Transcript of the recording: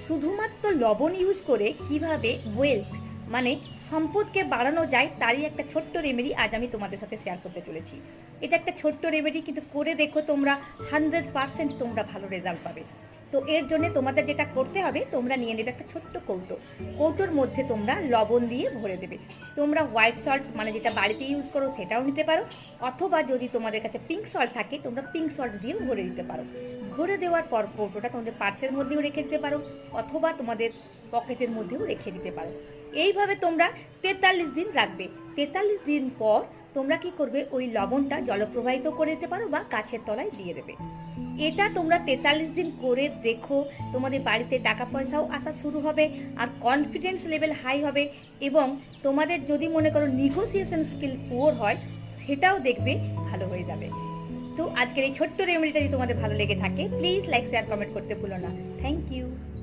শুধুমাত্র লবণ ইউজ করে কিভাবে ওয়েলথ মানে সম্পদকে বাড়ানো যায় তারই একটা ছোট্ট রেমেডি আজ আমি তোমাদের সাথে শেয়ার করতে চলেছি। এটা একটা ছোট্ট রেমেডি, কিন্তু করে দেখো তোমরা 100% তোমরা ভালো রেজাল্ট পাবে। তো এর জন্য তোমাদের যেটা করতে হবে, তোমরা নিয়ে নেবে একটা ছোট্ট কৌটো। কৌটোর মধ্যে তোমরা লবণ দিয়ে ভরে দেবে। তোমরা হোয়াইট সল্ট মানে যেটা বাড়িতে ইউজ করো সেটাও নিতে পারো, অথবা যদি তোমাদের কাছে পিঙ্ক সল্ট থাকে তোমরা পিঙ্ক সল্ট দিয়েও ভরে দিতে পারো। ভরে দেওয়ার পর কৌটোটা তোমাদের পার্সের মধ্যেও রেখে দিতে পারো, অথবা তোমাদের পকেটের মধ্যেও রেখে দিতে পারো। এইভাবে তোমরা 43 দিন রাখবে। 43 দিন পর তোমরা কি করবে, ওই লবণটা জলপ্রবাহিত করে দিতে পারো বা গাছের তলায় দিয়ে দেবে। এটা তোমরা 43 দিন করে দেখো, তোমাদের বাড়িতে টাকা পয়সাও আসা শুরু হবে, আর কনফিডেন্স লেভেল হাই হবে। এবং তোমাদের যদি মনে করো নিগোসিয়েশন স্কিল পুয়ার হয়, সেটাও দেখবে ভালো হয়ে যাবে। তো আজকের এই ছোট্ট রেমেডিটা যদি তোমাদের ভালো লেগে থাকে, প্লিজ লাইক শেয়ার কমেন্ট করতে ভুলো না। Thank you.